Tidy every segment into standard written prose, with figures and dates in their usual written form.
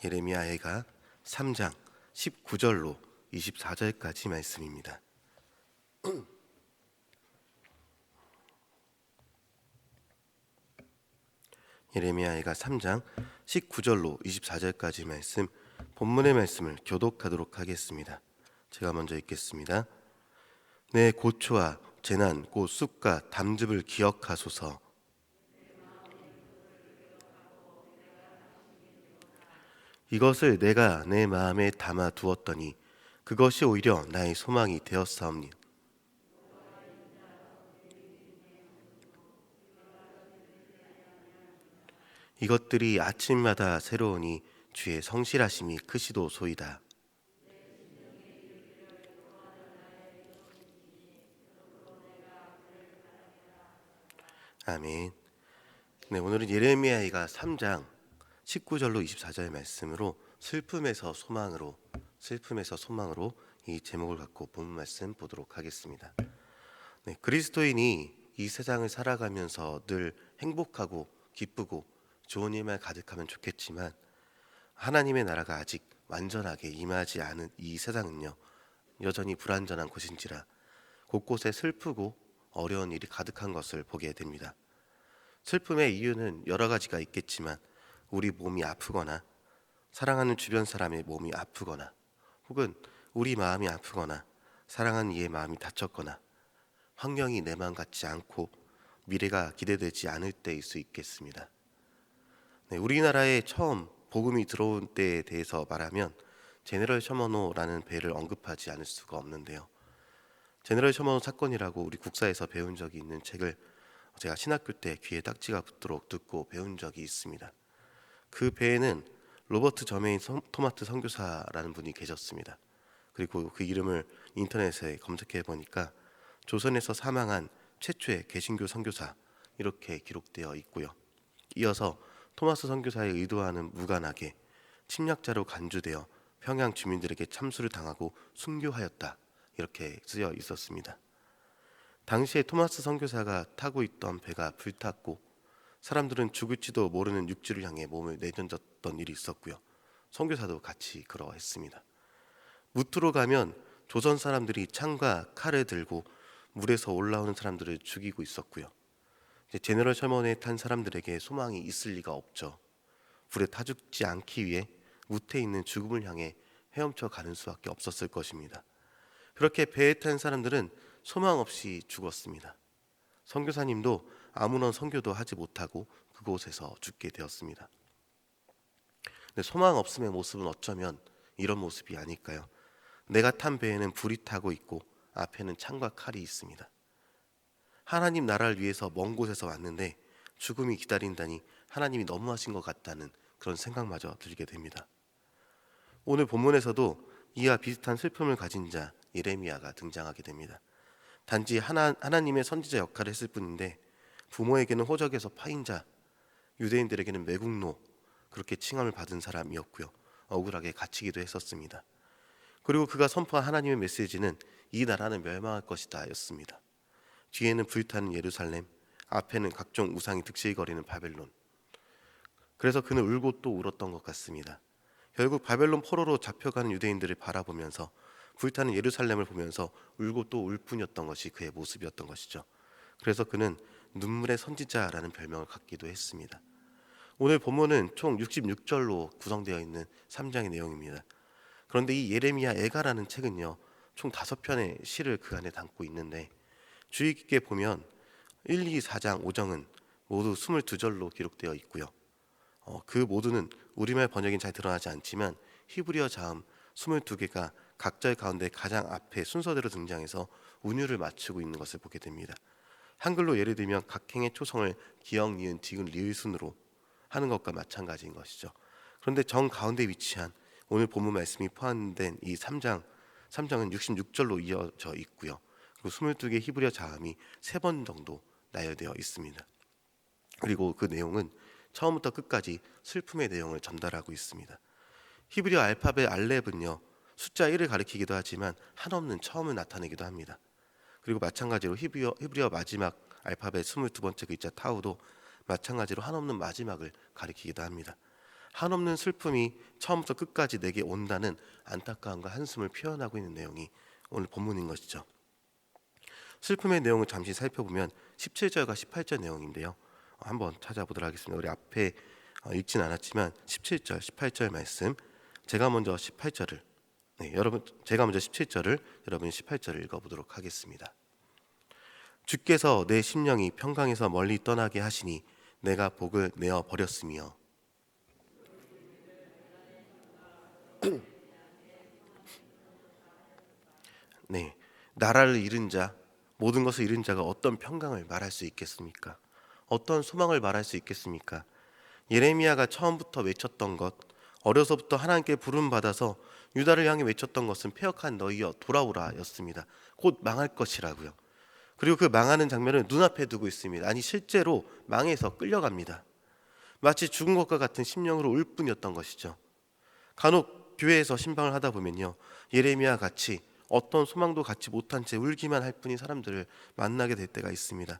예레미야해가 3장 19절로 24절까지 말씀입니다. 예레미야해가 3장 19절로 24절까지 말씀, 본문의 말씀을 교독하도록 하겠습니다. 제가 먼저 읽겠습니다. 내 고초와 재난 곧 쑥과 담즙을 기억하소서. 이것을 내가 내 마음에 담아 두었더니 그것이 오히려 나의 소망이 되었사옵니. 이것들이 아침마다 새로우니 주의 성실하심이 크시도소이다. 아멘. 네, 오늘은 예레미야가 3장 19절로 24절 말씀으로 슬픔에서 소망으로 이 제목을 갖고 본문 말씀 보도록 하겠습니다. 네, 그리스도인이 이 세상을 살아가면서 늘 행복하고 기쁘고 좋은 일만 가득하면 좋겠지만 하나님의 나라가 아직 완전하게 임하지 않은 이 세상은요, 여전히 불완전한 곳인지라 곳곳에 슬프고 어려운 일이 가득한 것을 보게 됩니다. 슬픔의 이유는 여러 가지가 있겠지만 우리 몸이 아프거나 사랑하는 주변 사람의 몸이 아프거나 혹은 우리 마음이 아프거나 사랑하는 이의 마음이 다쳤거나 환경이 내 마음 같지 않고 미래가 기대되지 않을 때일 수 있겠습니다. 네, 우리나라에 처음 복음이 들어온 때에 대해서 말하면 제너럴 셔먼호라는 배를 언급하지 않을 수가 없는데요. 제너럴 셔먼호 사건이라고 우리 국사에서 배운 적이 있는 책을 제가 신학교 때 귀에 딱지가 붙도록 듣고 배운 적이 있습니다. 그 배에는 로버트 저메인 토마트 선교사라는 분이 계셨습니다. 그리고 그 이름을 인터넷에 검색해 보니까 조선에서 사망한 최초의 개신교 선교사 이렇게 기록되어 있고요. 이어서 토마스 선교사의 의도와는 무관하게 침략자로 간주되어 평양 주민들에게 참수를 당하고 순교하였다 이렇게 쓰여 있었습니다. 당시에 토마스 선교사가 타고 있던 배가 불탔고 사람들은 죽을지도 모르는 육지를 향해 몸을 내던졌던 일이 있었고요. 선교사도 같이 그러했습니다. 무트로 가면 조선 사람들이 창과 칼을 들고 물에서 올라오는 사람들을 죽이고 있었고요. 제너럴 셔먼에 탄 사람들에게 소망이 있을 리가 없죠. 불에 타 죽지 않기 위해 무태에 있는 죽음을 향해 헤엄쳐 가는 수밖에 없었을 것입니다. 그렇게 배에 탄 사람들은 소망 없이 죽었습니다. 선교사님도 아무런 선교도 하지 못하고 그곳에서 죽게 되었습니다. 근데 소망 없음의 모습은 어쩌면 이런 모습이 아닐까요? 내가 탄 배에는 불이 타고 있고 앞에는 창과 칼이 있습니다. 하나님 나라를 위해서 먼 곳에서 왔는데 죽음이 기다린다니 하나님이 너무하신 것 같다는 그런 생각마저 들게 됩니다. 오늘 본문에서도 이와 비슷한 슬픔을 가진 자 예레미야가 등장하게 됩니다. 단지 하나님의 선지자 역할을 했을 뿐인데 부모에게는 호적에서 파인 자, 유대인들에게는 매국노 그렇게 칭함을 받은 사람이었고요. 억울하게 갇히기도 했었습니다. 그리고 그가 선포한 하나님의 메시지는 이 나라는 멸망할 것이다 였습니다. 뒤에는 불타는 예루살렘, 앞에는 각종 우상이 득실거리는 바벨론. 그래서 그는 울고 또 울었던 것 같습니다. 결국 바벨론 포로로 잡혀가는 유대인들을 바라보면서 불타는 예루살렘을 보면서 울고 또 울 뿐이었던 것이 그의 모습이었던 것이죠. 그래서 그는 눈물의 선지자라는 별명을 갖기도 했습니다. 오늘 본문은 총 66절로 구성되어 있는 3장의 내용입니다. 그런데 이 예레미야 애가라는 책은요, 총 5편의 시를 그 안에 담고 있는데 주의 깊게 보면 1, 2, 4장, 5장은 모두 22절로 기록되어 있고요. 그 모두는 우리말 번역인 잘 드러나지 않지만 히브리어 자음 22개가 각절 가운데 가장 앞에 순서대로 등장해서 운율을 맞추고 있는 것을 보게 됩니다. 한글로 예를 들면 각행의 초성을 기역, 니은, 디귿, 리을 순으로 하는 것과 마찬가지인 것이죠. 그런데 정 가운데 위치한 오늘 본문 말씀이 포함된 이 3장은 66절로 이어져 있고요. 그리고 22개 히브리어 자음이 3번 정도 나열되어 있습니다. 그리고 그 내용은 처음부터 끝까지 슬픔의 내용을 전달하고 있습니다. 히브리어 알파벳 알렙은요, 숫자 1을 가리키기도 하지만 한없는 처음을 나타내기도 합니다. 그리고 마찬가지로 히브리어 마지막 알파벳 22번째 글자 타우도 마찬가지로 한없는 마지막을 가리키기도 합니다. 한없는 슬픔이 처음부터 끝까지 내게 온다는 안타까움과 한숨을 표현하고 있는 내용이 오늘 본문인 것이죠. 슬픔의 내용을 잠시 살펴보면 17절과 18절 내용인데요. 한번 찾아보도록 하겠습니다. 우리 앞에 읽진 않았지만 17절, 18절 말씀, 제가 먼저 18절을 제가 먼저 17절을 여러분이 18절을 읽어보도록 하겠습니다. 주께서 내 심령이 평강에서 멀리 떠나게 하시니 내가 복을 내어 버렸으며 네, 나라를 잃은 자, 모든 것을 잃은 자가 어떤 평강을 말할 수 있겠습니까? 어떤 소망을 말할 수 있겠습니까? 예레미야가 처음부터 외쳤던 것, 어려서부터 하나님께 부름받아서 유다를 향해 외쳤던 것은 패역한 너희여 돌아오라 였습니다. 곧 망할 것이라고요. 그리고 그 망하는 장면을 눈앞에 두고 있습니다. 아니 실제로 망해서 끌려갑니다. 마치 죽은 것과 같은 심령으로 울 뿐이었던 것이죠. 간혹 교회에서 신방을 하다 보면요, 예레미야 같이 어떤 소망도 갖지 못한 채 울기만 할 뿐인 사람들을 만나게 될 때가 있습니다.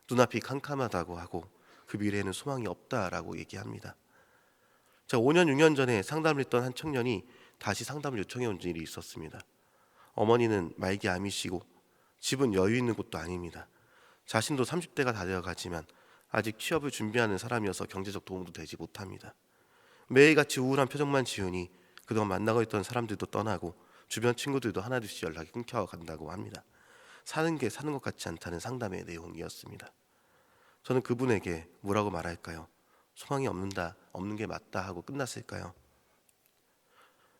눈앞이 캄캄하다고 하고 그 미래에는 소망이 없다라고 얘기합니다. 자, 5년 6년 전에 상담을 했던 한 청년이 다시 상담을 요청해 온 일이 있었습니다. 어머니는 말기 암이시고 집은 여유 있는 곳도 아닙니다. 자신도 30대가 다 되어가지만 아직 취업을 준비하는 사람이어서 경제적 도움도 되지 못합니다. 매일같이 우울한 표정만 지으니 그동안 만나고 있던 사람들도 떠나고 주변 친구들도 하나둘씩 연락이 끊겨간다고 합니다. 사는 게 사는 것 같지 않다는 상담의 내용이었습니다. 저는 그분에게 뭐라고 말할까요? 소망이 없는 게 맞다 하고 끝났을까요?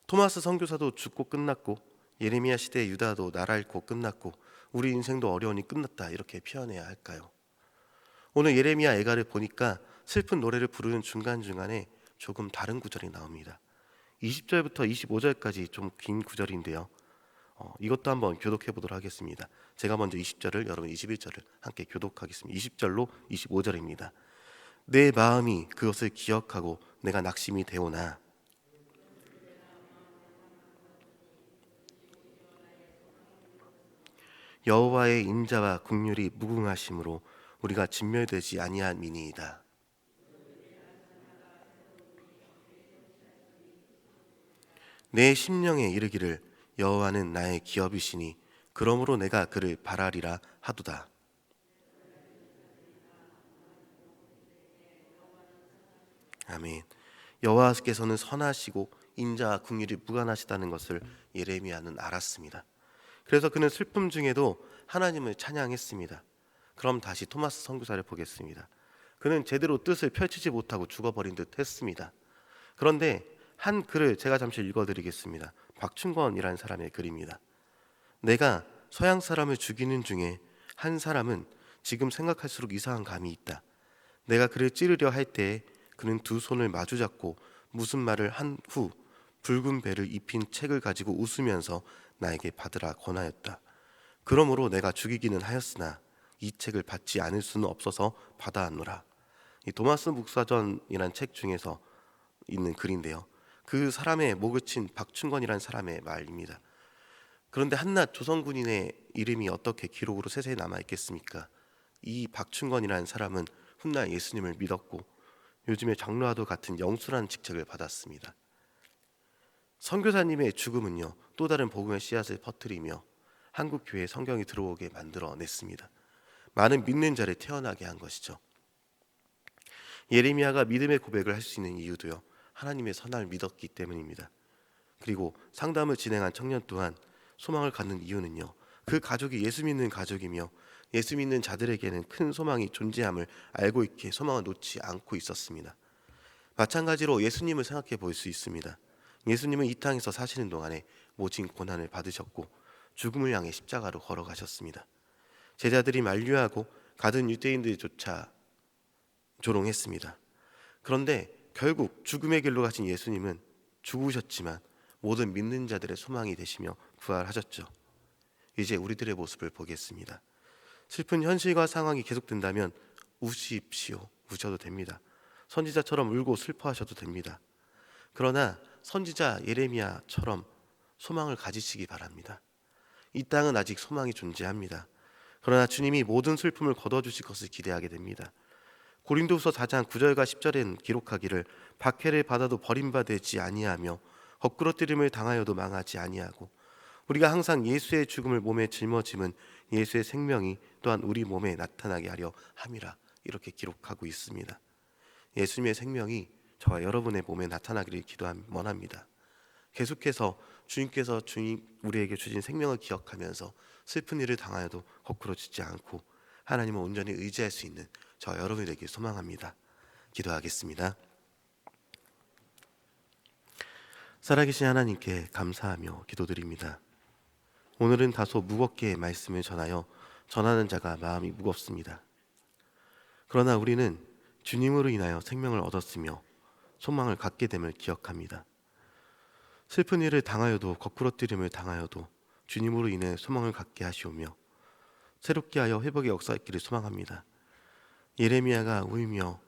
토마스 선교사도 죽고 끝났고 예레미야 시대의 유다도 나라 잃고 끝났고 우리 인생도 어려우니 끝났다 이렇게 표현해야 할까요? 오늘 예레미야 애가를 보니까 슬픈 노래를 부르는 중간중간에 조금 다른 구절이 나옵니다. 20절부터 25절까지 좀 긴 구절인데요. 이것도 한번 교독해 보도록 하겠습니다. 제가 먼저 20절을, 여러분 21절을 함께 교독하겠습니다. 20절로 25절입니다. 내 마음이 그것을 기억하고 내가 낙심이 되오나 여호와의 인자와 긍휼이 무궁하심으로 우리가 진멸되지 아니함이니이다. 내 심령에 이르기를 여호와는 나의 기업이시니 그러므로 내가 그를 바라리라 하도다. 아멘. 여호와께서는 선하시고 인자와 긍휼이 무관하시다는 것을 예레미야는 알았습니다. 그래서 그는 슬픔 중에도 하나님을 찬양했습니다. 그럼 다시 토마스 선교사를 보겠습니다. 그는 제대로 뜻을 펼치지 못하고 죽어버린 듯 했습니다. 그런데 한 글을 제가 잠시 읽어드리겠습니다. 박충권이라는 사람의 글입니다. 내가 서양 사람을 죽이는 중에 한 사람은 지금 생각할수록 이상한 감이 있다. 내가 그를 찌르려 할 때에 그는 두 손을 마주 잡고 무슨 말을 한 후 붉은 배를 입힌 책을 가지고 웃으면서 나에게 받으라 권하였다. 그러므로 내가 죽이기는 하였으나 이 책을 받지 않을 수는 없어서 받아안노라. 이 도마스 묵사전이라는 책 중에서 있는 글인데요. 그 사람의 목을 친 박충권이라는 사람의 말입니다. 그런데 한낱 조선군인의 이름이 어떻게 기록으로 세세히 남아있겠습니까? 이 박충권이라는 사람은 훗날 예수님을 믿었고 요즘에 장로와도 같은 영수라는 직책을 받았습니다. 선교사님의 죽음은요, 또 다른 복음의 씨앗을 퍼뜨리며 한국 교회에 성경이 들어오게 만들어냈습니다. 많은 믿는 자를 태어나게 한 것이죠. 예레미야가 믿음의 고백을 할 수 있는 이유도요, 하나님의 선함을 믿었기 때문입니다. 그리고 상담을 진행한 청년 또한 소망을 갖는 이유는요, 그 가족이 예수 믿는 가족이며 예수 믿는 자들에게는 큰 소망이 존재함을 알고 있기에 소망을 놓지 않고 있었습니다. 마찬가지로 예수님을 생각해 볼 수 있습니다. 예수님은 이 땅에서 사시는 동안에 모진 고난을 받으셨고 죽음을 향해 십자가로 걸어가셨습니다. 제자들이 만류하고 가든 유대인들조차 조롱했습니다. 그런데 결국 죽음의 길로 가신 예수님은 죽으셨지만 모든 믿는 자들의 소망이 되시며 부활하셨죠. 이제 우리들의 모습을 보겠습니다. 슬픈 현실과 상황이 계속된다면 우십시오. 우셔도 됩니다. 선지자처럼 울고 슬퍼하셔도 됩니다. 그러나 선지자 예레미야처럼 소망을 가지시기 바랍니다. 이 땅은 아직 소망이 존재합니다. 그러나 주님이 모든 슬픔을 거둬주실 것을 기대하게 됩니다. 고린도후서 4장 9절과 10절엔 기록하기를 박해를 받아도 버림받지 아니하며 거꾸러뜨림을 당하여도 망하지 아니하고 우리가 항상 예수의 죽음을 몸에 짊어짐은 예수의 생명이 또한 우리 몸에 나타나게 하려 함이라 이렇게 기록하고 있습니다. 예수님의 생명이 저와 여러분의 몸에 나타나기를 원합니다. 계속해서 주님께서 우리에게 주신 생명을 기억하면서 슬픈 일을 당하여도 거꾸러지지 않고 하나님을 온전히 의지할 수 있는 저와 여러분이 되길 소망합니다. 기도하겠습니다. 살아계신 하나님께 감사하며 기도드립니다. 오늘은 다소 무겁게 말씀을 전하는 자가 마음이 무겁습니다. 그러나 우리는 주님으로 인하여 생명을 얻었으며 소망을 갖게 됨을 기억합니다. 슬픈 일을 당하여도 거꾸러뜨림을 당하여도 주님으로 인해 소망을 갖게 하시오며 새롭게 하여 회복의 역사있기를 소망합니다. 예레미야가 울며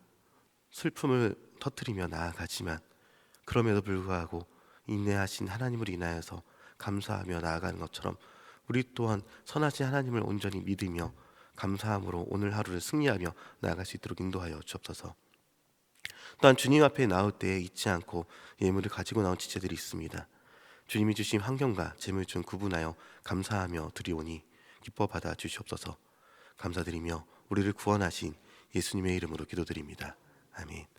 슬픔을 터뜨리며 나아가지만 그럼에도 불구하고 인내하신 하나님을 인하여서 감사하며 나아가는 것처럼 우리 또한 선하신 하나님을 온전히 믿으며 감사함으로 오늘 하루를 승리하며 나아갈 수 있도록 인도하여 주옵소서. 또한 주님 앞에 나올 때에 잊지 않고 예물을 가지고 나온 지체들이 있습니다. 주님이 주신 환경과 재물 중 구분하여 감사하며 드리오니 기뻐 받아 주시옵소서. 감사드리며 우리를 구원하신 예수님의 이름으로 기도드립니다. 아멘.